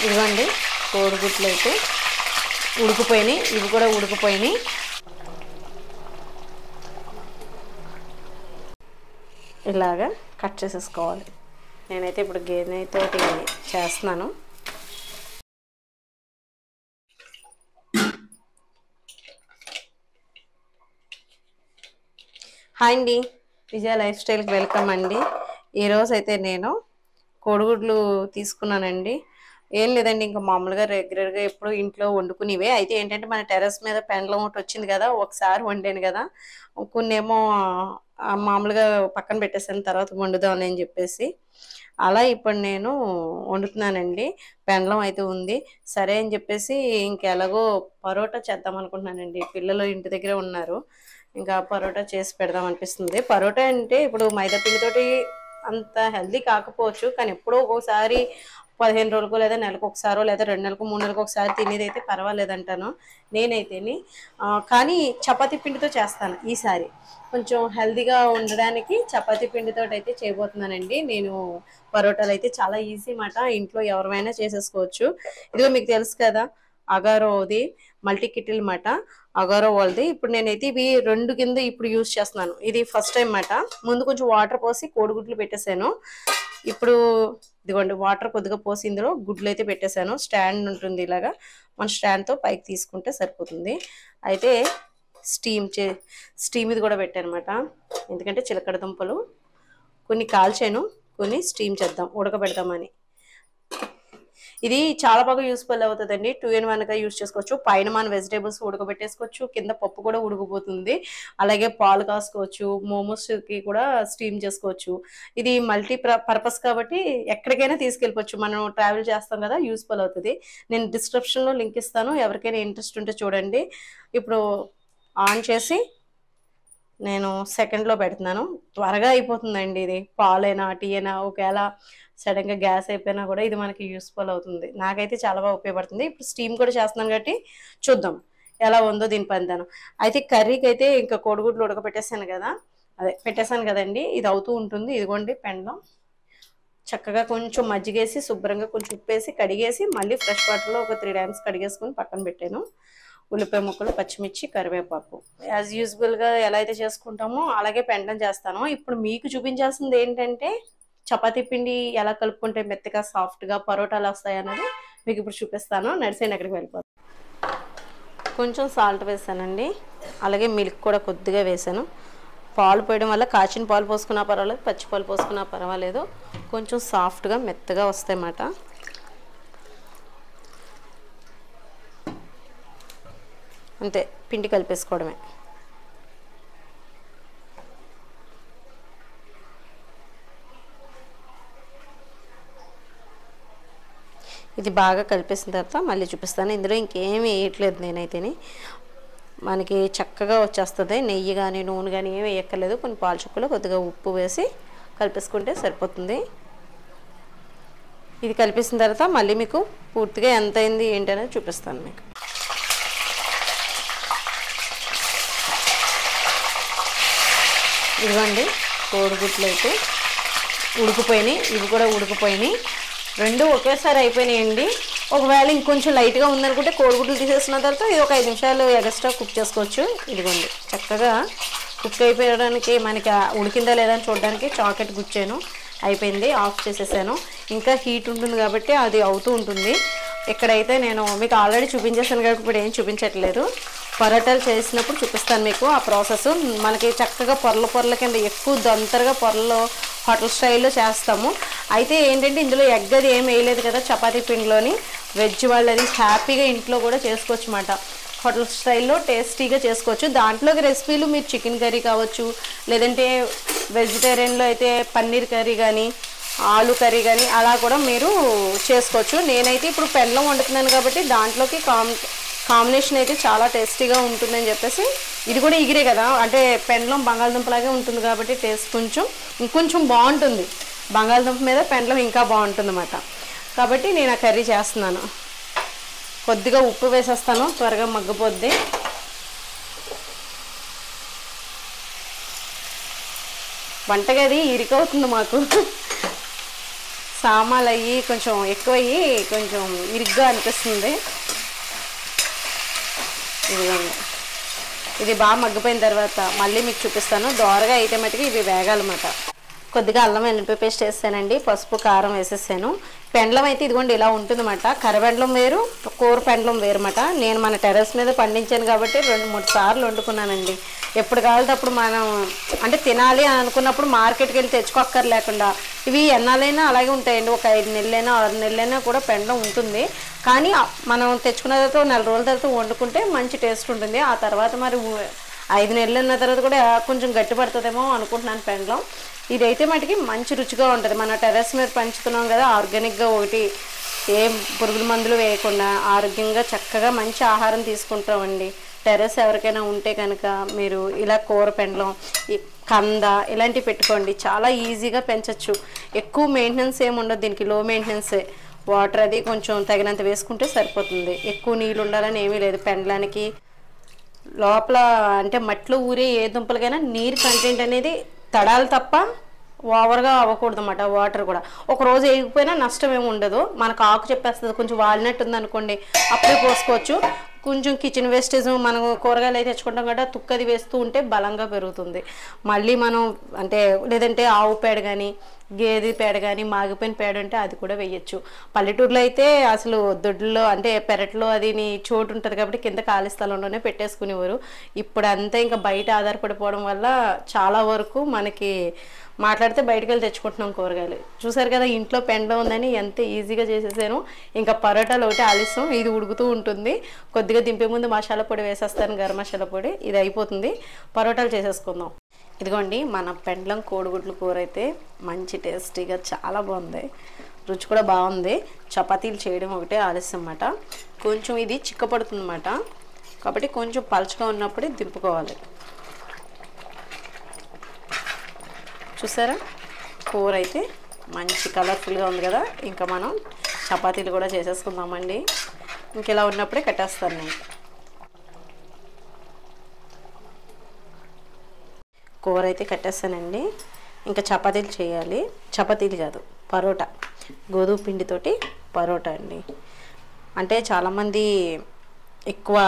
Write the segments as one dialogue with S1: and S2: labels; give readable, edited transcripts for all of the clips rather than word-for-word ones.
S1: ఇదిగోండి కోడిగుడ్లు అయితే ఉడికిపోయినాయి, ఇవి కూడా ఉడికిపోయినాయి. ఇలాగా కట్ చేసేసుకోవాలి. నేనైతే ఇప్పుడు గిన్నెతోటి చేస్తున్నాను. హాయ్ అండి, విజయ లైఫ్ స్టైల్కి వెల్కమ్ అండి. ఈరోజు అయితే నేను కోడిగుడ్లు తీసుకున్నానండి. ఏం లేదండి, ఇంకా మామూలుగా రెగ్యులర్గా ఎప్పుడు ఇంట్లో వండుకునేవే. అయితే ఏంటంటే మన టెర్రస్ మీద పెండ్లం ఒకటి వచ్చింది కదా, ఒకసారి వండాను కదా, కొన్ని ఏమో మామూలుగా పక్కన పెట్టేసాను, తర్వాత వండుదామని అని చెప్పేసి అలా ఇప్పుడు నేను వండుతున్నానండి. పెండ్లం అయితే ఉంది, సరే అని చెప్పేసి ఇంకెలాగో పరోటా చేద్దాం అనుకుంటున్నానండి. పిల్లలు ఇంటి దగ్గరే ఉన్నారు, ఇంకా పరోటా చేసి పెడదాం అనిపిస్తుంది. పరోటా అంటే ఇప్పుడు మైదా పిండితోటి అంత హెల్దీ కాకపోవచ్చు, కానీ ఎప్పుడో ఒక్కోసారి 15 రోజులకో లేదా నెలకు ఒకసారో లేదా 2 నెలలకు 3 నెలలకు ఒకసారి తినేది అయితే పర్వాలేదంటాను నేనైతేని. కానీ చపాతీ పిండితో చేస్తాను ఈసారి. కొంచెం హెల్దీగా ఉండడానికి చపాతీ పిండితో అయితే చేయబోతున్నానండి నేను. పరోటాలు అయితే చాలా ఈజీ మాట, ఇంట్లో ఎవరైనా చేసేసుకోవచ్చు. ఇదిగో మీకు తెలుసు కదా అగారోది మల్టీ కిటిల్ మాట, అగారో వాళ్ళది. ఇప్పుడు నేనైతే ఇవి 2 కింద ఇప్పుడు యూజ్ చేస్తున్నాను. ఇది ఫస్ట్ టైం మాట. ముందు కొంచెం వాటర్ పోసి కోడిగుడ్లు పెట్టేశాను. ఇప్పుడు ఇదిగోండి వాటర్ కొద్దిగా పోసి ఇందులో గుడ్లు అయితే పెట్టేశాను. స్టాండ్ ఉంటుంది, ఇలాగా మన స్టాండ్తో పైకి తీసుకుంటే సరిపోతుంది. అయితే స్టీమ్ ఇది కూడా పెట్టాను అనమాట, ఎందుకంటే చిలకడ దుంపలు కొన్ని కాల్చాను, కొన్ని స్టీమ్ చేద్దాం, ఉడకబెడదామని. ఇది చాలా బాగా యూస్ఫుల్ అవుతుందండి. 2 in 1గా యూజ్ చేసుకోవచ్చు. పైన మన వెజిటేబుల్స్ ఉడకబెట్టేసుకోవచ్చు, కింద పప్పు కూడా ఉడికిపోతుంది. అలాగే పాలు కాసుకోవచ్చు, మోమోస్కి కూడా స్టీమ్ చేసుకోవచ్చు. ఇది మల్టీ పర్పస్ కాబట్టి ఎక్కడికైనా తీసుకెళ్ళిపోవచ్చు. మనం ట్రావెల్ చేస్తాం కదా, యూస్ఫుల్ అవుతుంది. నేను డిస్క్రిప్షన్లో లింక్ ఇస్తాను, ఎవరికైనా ఇంట్రెస్ట్ ఉంటే చూడండి. ఇప్పుడు ఆన్ చేసి నేను సెకండ్లో పెడుతున్నాను. త్వరగా అయిపోతుందండి ఇది. పాలైనా టీ అయినా ఒకవేళ సడన్గా గ్యాస్ అయిపోయినా కూడా ఇది మనకి యూస్ఫుల్ అవుతుంది. నాకైతే చాలా బాగా ఉపయోగపడుతుంది. ఇప్పుడు స్టీమ్ కూడా చేస్తున్నాను కాబట్టి చూద్దాం ఎలా ఉందో దీని పనిదానం. అయితే కర్రీకి అయితే ఇంకా కోడిగుడ్లు ఉడకపెట్టేసాను కదా, పెట్టేశాను కదండి. ఇది అవుతూ ఉంటుంది. ఇదిగోండి పెండం చక్కగా కొంచెం మజ్జిగేసి శుభ్రంగా కొంచెం ఉప్పేసి కడిగేసి మళ్ళీ ఫ్రెష్ వాటర్లో ఒక 3 times కడిగేసుకొని పక్కన పెట్టాను. ఉల్లిపాయ ముక్కలు, పచ్చిమిర్చి, కరివేపాకు యాజ్ యూజువల్గా ఎలా అయితే చేసుకుంటామో అలాగే పెండం చేస్తాను. ఇప్పుడు మీకు చూపించాల్సింది ఏంటంటే చపాతీ పిండి ఎలా కలుపుకుంటే మెత్తగా సాఫ్ట్గా పరోటాలు వస్తాయన్నది మీకు ఇప్పుడు చూపిస్తాను. నడిసేను ఎక్కడికి వెళ్ళిపోతాను. కొంచెం సాల్ట్ వేసానండి, అలాగే మిల్క్ కూడా కొద్దిగా వేసాను. పాలు పోయడం వల్ల కాచిన పాలు పోసుకున్నా పర్వాలేదు, పచ్చి పాలు పోసుకున్నా పర్వాలేదు, కొంచెం సాఫ్ట్గా మెత్తగా వస్తాయన్నమాట. అంతే, పిండి కలిపేసుకోవడమే. ఇది బాగా కలిపేసిన తర్వాత మళ్ళీ చూపిస్తాను. ఇందులో ఇంకేమీ వేయట్లేదు నేనైతేని, మనకి చక్కగా వచ్చేస్తుంది. నెయ్యి కానీ నూనె కానీ ఏమి వేయక్కర్లేదు. కొన్ని పాల చుక్కలు, కొద్దిగా ఉప్పు వేసి కలిపేసుకుంటే సరిపోతుంది. ఇది కలిపేసిన తర్వాత మళ్ళీ మీకు పూర్తిగా ఎంత అయింది ఏంటనేది చూపిస్తాను మీకు. ఇదిగోండి కోడిగుడ్లు అయితే ఉడికిపోయినాయి, ఇవి కూడా ఉడికిపోయినాయి. 2 ఒకేసారి అయిపోయినాయండి. ఒకవేళ ఇంకొంచెం లైట్గా ఉందనుకుంటే కోడిగుడ్లు తీసేసిన తర్వాత ఇది ఒక 5 నిమిషాలు ఎక్స్ట్రా కుక్ చేసుకోవచ్చు. ఇదిగోండి చక్కగా కుక్ అయిపోయడానికి, మనకి ఉడికిందా లేదా అని చూడడానికి చాకెట్ గుచ్చాను, అయిపోయింది. ఆఫ్ చేసేసాను. ఇంకా హీట్ ఉంటుంది కాబట్టి అది అవుతూ ఉంటుంది. ఇక్కడైతే నేను మీకు ఆల్రెడీ చూపించేసాను కాబట్టి ఇప్పుడు ఏం చూపించట్లేదు. పరోటాలు చేసినప్పుడు చూపిస్తాను మీకు ఆ ప్రాసెస్. మనకి చక్కగా పొరల కింద ఎక్కువ దొంతరగా పొరలు హోటల్ స్టైల్లో చేస్తాము. అయితే ఏంటంటే ఇందులో ఎగ్ అది ఏం వేయలేదు కదా చపాతీ పిండిలోని. వెజ్ వాళ్ళది హ్యాపీగా ఇంట్లో కూడా చేసుకోవచ్చు అన్నమాట. హోటల్ స్టైల్లో టేస్టీగా చేసుకోవచ్చు. దాంట్లోకి రెసిపీలు మీరు చికెన్ కర్రీ కావచ్చు, లేదంటే వెజిటేరియన్లో అయితే పన్నీర్ కర్రీ కానీ, ఆలు కర్రీ కానీ అలా కూడా మీరు చేసుకోవచ్చు. నేనైతే ఇప్పుడు పెండ్లం వండుతున్నాను కాబట్టి దాంట్లోకి కాంబినేషన్ అయితే చాలా టేస్టీగా ఉంటుందని చెప్పేసి, ఇది కూడా ఎగిరే కదా, అంటే పెండ్లం బంగాళదుంపలాగే ఉంటుంది కాబట్టి టేస్ట్ ఇంకొంచెం బాగుంటుంది. బంగాళదుంప మీద పెండ్లం ఇంకా బాగుంటుంది అన్నమాట. కాబట్టి నేను ఆ కర్రీ చేస్తున్నాను. కొద్దిగా ఉప్పు వేసేస్తాను, త్వరగా మగ్గిపోద్ది. వంటగది ఇరికవుతుంది మాకు. సామాన్లు అయ్యి కొంచెం ఎక్కువయ్యి కొంచెం ఇరుగ్గా అనిపిస్తుంది. ఇదిగోండి, ఇది బాగా మగ్గిపోయిన తర్వాత మళ్ళీ మీకు చూపిస్తాను. దోరగా అయితే మటుకు ఇవి వేగాలన్నమాట. కొద్దిగా అల్లం వెల్లుల్లి పేస్ట్ వేసానండి, పసుపు కారం వేసేసాను. పెండలం అయితే ఇదిగోండి ఇలా ఉంటుందన్నమాట. కర్రబెండలం వేరు, కూర పెండలం వేరన్నమాట. నేను మన టెర్రస్ మీద పండించాను కాబట్టి 2-3 సార్లు వండుకున్నానండి. ఎప్పుడు కావాలంటే అప్పుడు మనం అంటే తినాలి అని అనుకున్నప్పుడు మార్కెట్కి వెళ్ళి తెచ్చుకోక్కర్లేకుండా ఇవి ఎన్నాలైనా అలాగే ఉంటాయండి. ఒక 5 నెలలైనా 6 నెలలైనా కూడా పెండలం ఉంటుంది. కానీ మనం తెచ్చుకున్న తర్వాత 4 రోజుల తర్వాత వండుకుంటే మంచి టేస్ట్ ఉంటుంది. ఆ తర్వాత మరి 5 నెలలు ఉన్న తర్వాత కూడా కొంచెం గట్టి పడుతుందేమో అనుకుంటున్నాను పెండలం. ఇదైతే మటుకి మంచి రుచిగా ఉంటుంది. మన టెర్రస్ మీద పంచుతున్నాం కదా, ఆర్గానిక్గా ఒకటి ఏం పురుగుల మందులు వేయకుండా ఆరోగ్యంగా చక్కగా మంచి ఆహారం తీసుకుంటామండి. టెర్రస్ ఎవరికైనా ఉంటే కనుక మీరు ఇలా కూర పెండలం, కంద ఇలాంటివి పెట్టుకోండి. చాలా ఈజీగా పెంచవచ్చు. ఎక్కువ మెయింటెనెన్స్ ఏమి ఉండదు దీనికి, లో మెయింటెనెన్సే. వాటర్ అది కొంచెం తగినంత వేసుకుంటే సరిపోతుంది. ఎక్కువ నీళ్ళు ఉండాలని ఏమీ లేదు. పెండలానికి లోపల అంటే మట్టిలో ఊరే ఏ దుంపలకైనా నీరు కంటెంట్ అనేది తడాలి తప్ప ఓవర్గా అవ్వకూడదు అన్నమాట. వాటర్ కూడా ఒకరోజు వేయకపోయినా నష్టం ఏమి ఉండదు. మనకు ఆకు చెప్పేస్తుంది. కొంచెం వాలినట్టు ఉంది అనుకోండి, అప్పుడే పోసుకోవచ్చు. కొంచెం కిచెన్ వేస్టేజ్ మనం కూరగాయలు అయితే తెచ్చుకుంటాం కదా, తుక్కది వేస్తూ ఉంటే బలంగా పెరుగుతుంది. మళ్ళీ మనం అంటే లేదంటే ఆవు పేడ కానీ గేదె పేడ కానీ మాగిపోయిన పేడ ఉంటే అది కూడా వేయచ్చు. పల్లెటూరులో అయితే అసలు దొడ్లో అంటే పెరట్లో అది చోటు ఉంటుంది కాబట్టి కింద ఖాళీ స్థలంలోనే పెట్టేసుకునేవారు. ఇప్పుడు అంతా ఇంకా బయట ఆధారపడిపోవడం వల్ల చాలా వరకు మనకి మాట్లాడితే బయటకు వెళ్ళి తెచ్చుకుంటున్నాం కూరగాయలు. చూసారు కదా ఇంట్లో పెండ ఉందని ఎంత ఈజీగా చేసేసాను. ఇంకా పరోటాలు ఒకటి ఆలస్యం, ఇది ఉడుకుతూ ఉంటుంది. కొద్దిగా దింపే ముందు మసాలా పొడి వేసేస్తాను, గరం మసాలా పొడి. ఇది అయిపోతుంది, పరోటాలు చేసేసుకుందాం. ఇదిగోండి మన పెండలం కోడిగుడ్లు కూర అయితే మంచి టేస్టీగా చాలా బాగుంది. రుచి కూడా బాగుంది. చపాతీలు చేయడం ఒకటే ఆలస్యం అన్నమాట. కొంచెం ఇది చిక్కపడుతుంది అన్నమాట, కాబట్టి కొంచెం పలుచగా ఉన్నప్పుడే దింపుకోవాలి. చూసారా కూర అయితే మంచి కలర్ఫుల్గా ఉంది కదా. ఇంకా మనం చపాతీలు కూడా చేసేసుకుందామండి. ఇంక ఇలా ఉన్నప్పుడే కట్టేస్తాను నేను. కూర అయితే కట్టేస్తానండి. ఇంకా చపాతీలు చేయాలి. చపాతీలు కాదు, పరోటా, గోధుమ పిండితోటి పరోటా అండి. అంటే చాలామంది ఎక్కువ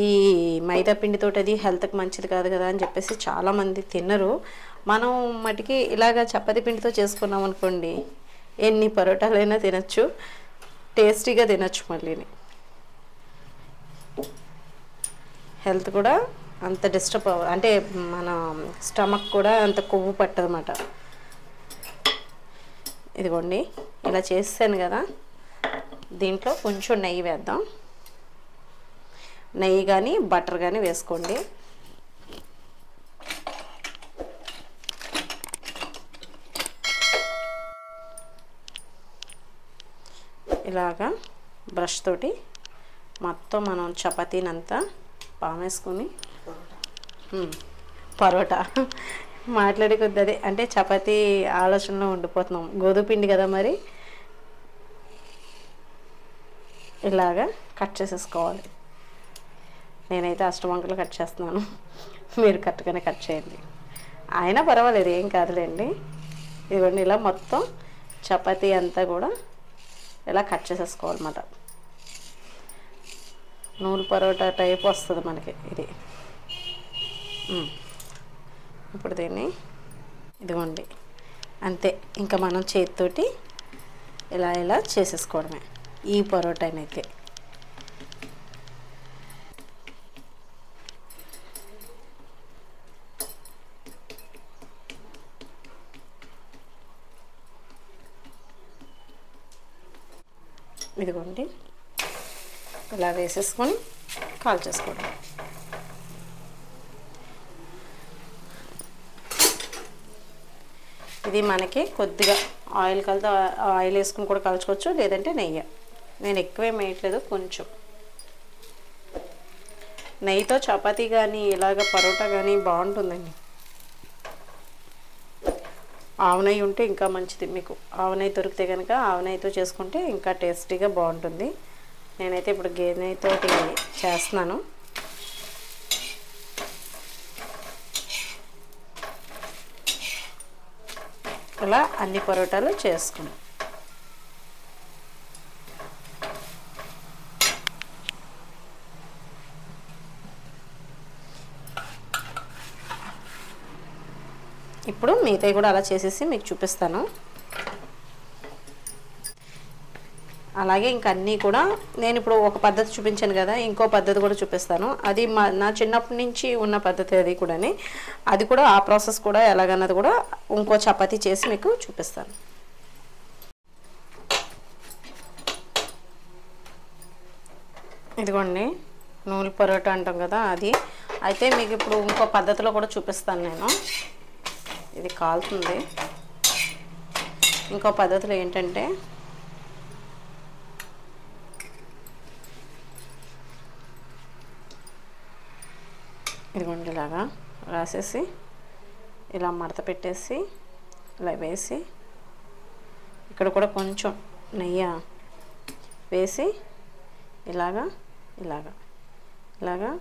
S1: ఈ మైదా పిండితోటి అది హెల్త్కి మంచిది కాదు కదా అని చెప్పేసి చాలామంది తినరు. మనం మటుకి ఇలాగ చపాతీ పిండితో చేసుకున్నాం అనుకోండి, ఎన్ని పరోటాలైనా తినచ్చు, టేస్టీగా తినచ్చు. మళ్ళీ హెల్త్ కూడా అంత డిస్టర్బ్ అంటే మన స్టమక్ కూడా అంత కొవ్వు పట్టదన్నమాట. ఇదిగోండి ఇలా చేస్తాను కదా, దీంట్లో కొంచెం నెయ్యి వేద్దాం. నెయ్యి కానీ బటర్ కానీ వేసుకోండి. ఇలాగా బ్రష్ తోటి మొత్తం మనం చపాతీనంతా పామేసుకొని పరోటా మాట్లాడే కొద్ది అదే అంటే చపాతీ ఆలోచనలో ఉండిపోతున్నాం. గోధుమ పిండి కదా మరి, ఇలాగా కట్ చేసేసుకోవాలి. నేనైతే అష్టవంకలు కట్ చేస్తున్నాను, మీరు కరెక్ట్గానే కట్ చేయండి. అయినా పర్వాలేదు, ఏం కాదులేండి. ఇవన్నీ ఇలా మొత్తం చపాతీ అంతా కూడా ఇలా కట్ చేసేసుకోవాలన్నమాట. నూనె పరోటా టైప్ వస్తుంది మనకి ఇది. ఇప్పుడు దీన్ని ఇదిగోండి అంతే, ఇంకా మనం చేతితోటి ఇలా ఇలా చేసేసుకోవడమే ఈ పరోటానైతే. ఇదిగోండి ఇలా వేసేసుకొని కాల్ చేసుకోవడం. ఇది మనకి కొద్దిగా ఆయిల్ కలితే ఆయిల్ వేసుకుని కూడా కలుచుకోవచ్చు, లేదంటే నెయ్యి. నేను ఎక్కువేం వేయట్లేదు, కొంచెం నెయ్యితో చపాతీ కానీ ఇలాగ పరోటా కానీ బాగుంటుందండి. ఆవు నెయ్యి ఉంటే ఇంకా మంచిది. మీకు ఆవు నెయ్యి దొరికితే కనుక ఆవు నెయ్యితో చేసుకుంటే ఇంకా టేస్టీగా బాగుంటుంది. నేనైతే ఇప్పుడు గేదె నెయ్యితో చేస్తున్నాను. అలా అన్ని పరోటాలు చేసుకున్నాం. ఇప్పుడు మిగతాయి కూడా అలా చేసేసి మీకు చూపిస్తాను. అలాగే ఇంకా అన్నీ కూడా నేను ఇప్పుడు ఒక పద్ధతి చూపించాను కదా, ఇంకో పద్ధతి కూడా చూపిస్తాను. అది నా చిన్నప్పటి నుంచి ఉన్న పద్ధతి అది కూడా. అది కూడా ఆ ప్రాసెస్ కూడా ఎలాగన్నది కూడా ఇంకో చపాతీ చేసి మీకు చూపిస్తాను. ఇదిగోండి నూనె పరోటా అంటాం కదా అది. అయితే మీకు ఇప్పుడు ఇంకో పద్ధతిలో కూడా చూపిస్తాను నేను. ఇది కాలుతుంది. ఇంకో పద్ధతిలో ఏంటంటే ఇదిగోండి ఇలాగా రాసేసి ఇలా మడత పెట్టేసి ఇలా వేసి ఇక్కడ కూడా కొంచెం నెయ్యి వేసి ఇలాగా ఇలాగా ఇలాగా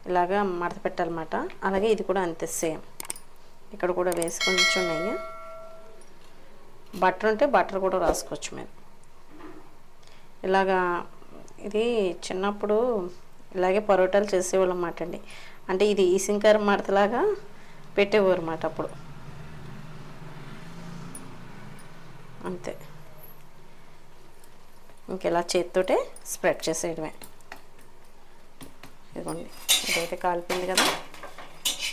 S1: ఇలాగా మడత పెట్టాలన్నమాట. అలాగే ఇది కూడా అంతే సేమ్. ఇక్కడ కూడా వేసి కొంచెం నెయ్యి, బటర్ ఉంటే బటర్ కూడా రాసుకోవచ్చు మీరు. ఇలాగా ఇది చిన్నప్పుడు ఇలాగే పరోటాలు చేసేవాళ్ళం అన్నమాట అండి. అంటే ఇది ఈసింకర్ మడతలాగా పెట్టేవారు అన్నమాట అప్పుడు. అంతే, ఇంకెలా చేతితోటే స్ప్రెడ్ చేసేయడమే. ఇదిగోండి ఇదైతే కాలిపోయింది కదా,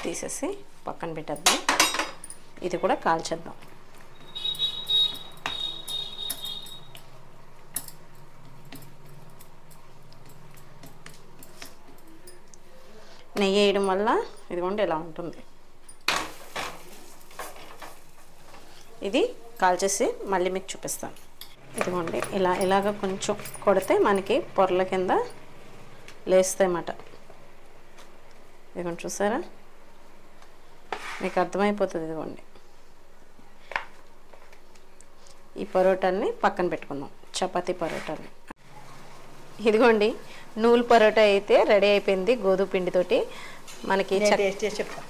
S1: తీసేసి పక్కన పెట్టేద్దాం. ఇది కూడా కాల్చేద్దాం. నెయ్యి వేయడం వల్ల ఇదిగోండి ఇలా ఉంటుంది. ఇది కాల్చేసి మళ్ళీ మీకు చూపిస్తాను. ఇదిగోండి ఇలాగ కొంచెం కొడితే మనకి పొరల కింద లేస్తాయి అన్నమాట. ఇదిగోండి చూసారా, మీకు అర్థమైపోతుంది. ఇదిగోండి ఈ పరోటాని పక్కన పెట్టుకుందాం, చపాతీ పరోటాని. ఇదిగోండి నూలు పరోటా అయితే రెడీ అయిపోయింది గోధుమ పిండితోటి. మనకి
S2: టేస్ట్ చేసి చెప్తా.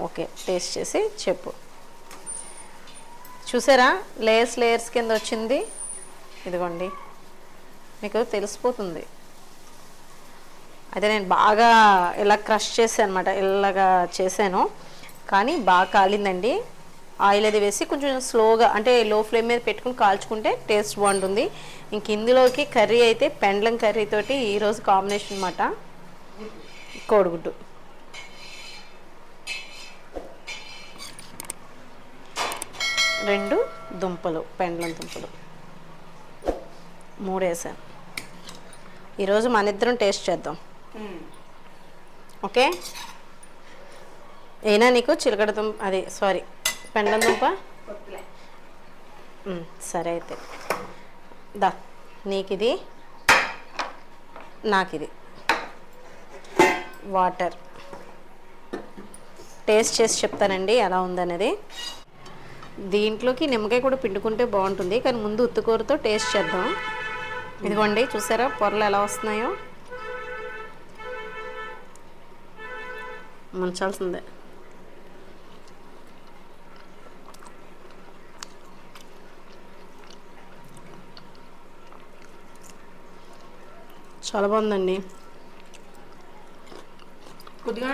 S1: ఓకే, టేస్ట్ చేసి చెప్పు. చూసారా లేయర్స్ లేయర్స్ కింద వచ్చింది. ఇదిగోండి మీకు తెలిసిపోతుంది. అయితే నేను బాగా ఇలా క్రష్ చేశాను అనమాట, ఇలాగా చేశాను. కానీ బాగా కాలిందండి. ఆయిల్ అది వేసి కొంచెం స్లోగా అంటే లో ఫ్లేమ్ మీద పెట్టుకుని కాల్చుకుంటే టేస్ట్ బాగుంటుంది. ఇంక ఇందులోకి కర్రీ అయితే పెండ్లం కర్రీతోటి ఈరోజు కాంబినేషన్ అన్నమాట. కోడిగుడ్డు, రెండు దుంపలు, పెండ్లం దుంపలు 3 వేసాను. ఈరోజు మన ఇద్దరం టేస్ట్ చేద్దాం. ఓకే, అయినా నీకు చిలకడ దుంప అది సారీ పెండ్లం దుంప సరే. అయితే దా, నీకు ఇది నాకు ఇది. వాటర్ టేస్ట్ చేసి చెప్తానండి ఎలా ఉందనేది. దీంట్లోకి నిమ్మకాయ కూడా పిండుకుంటే బాగుంటుంది, కానీ ముందు ఉత్తుకూరతో టేస్ట్ చేద్దాం. ఇదిగోండి చూసారా పొరలు ఎలా వస్తున్నాయో. ముంచాల్సిందే. చాలా బాగుందండి.
S2: కొద్దిగా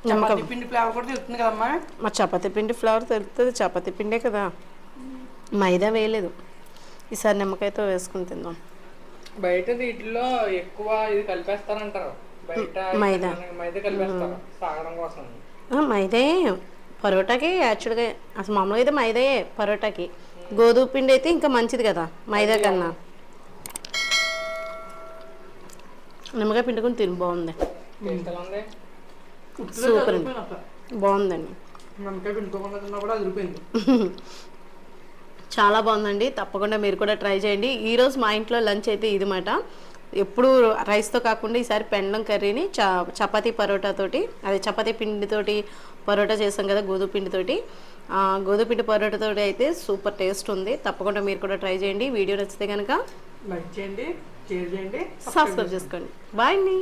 S2: చపాతీ పిండి ఫ్లేవర్ కూడా తెలుస్తుంది కదమ్మా.
S1: మా చపాతీ పిండి ఫ్లేవర్ తెలుస్తుంది, చపాతీ పిండే కదా, మైదా వేయలేదు. ఈసారి నిమ్మకాయతో వేసుకుని తిందాం.
S2: బయట వీటిలో ఎక్కువ ఇది కలిపేస్తారంటారు, బయట
S1: మైదా
S2: కలిపేస్తారు సాగడం కోసం.
S1: మైదే పరోటాకి యాక్చువల్గా అసలు మామూలుగా అయితే మైదాయే పరోటాకి. గోధుమ పిండి అయితే ఇంకా మంచిది కదా మైదా కన్నా. నిమ్మకాయ పిండుకొని తిని బాగుంది, సూపర్ అండి, బాగుందండి.
S2: నిమ్మకాయ పిండుకోకుండా కూడా అదిరిపోయింది.
S1: చాలా బాగుందండి. తప్పకుండా మీరు కూడా ట్రై చేయండి. ఈరోజు మా ఇంట్లో లంచ్ అయితే ఇది మాట. ఎప్పుడు రైస్తో కాకుండా ఈసారి పెండ్లం కర్రీని చపాతీ పరోటాతోటి, అదే చపాతీ పిండితోటి పరోటా చేసాం కదా గోధుమ పిండితోటి. గోధుమ పిండి పరోటాతో అయితే సూపర్ టేస్ట్ ఉంది. తప్పకుండా మీరు కూడా ట్రై చేయండి. వీడియో నచ్చితే కనుక
S2: లైక్ చేయండి, షేర్ చేయండి,
S1: సబ్స్క్రైబ్ చేసుకోండి. బాయ్ అండి.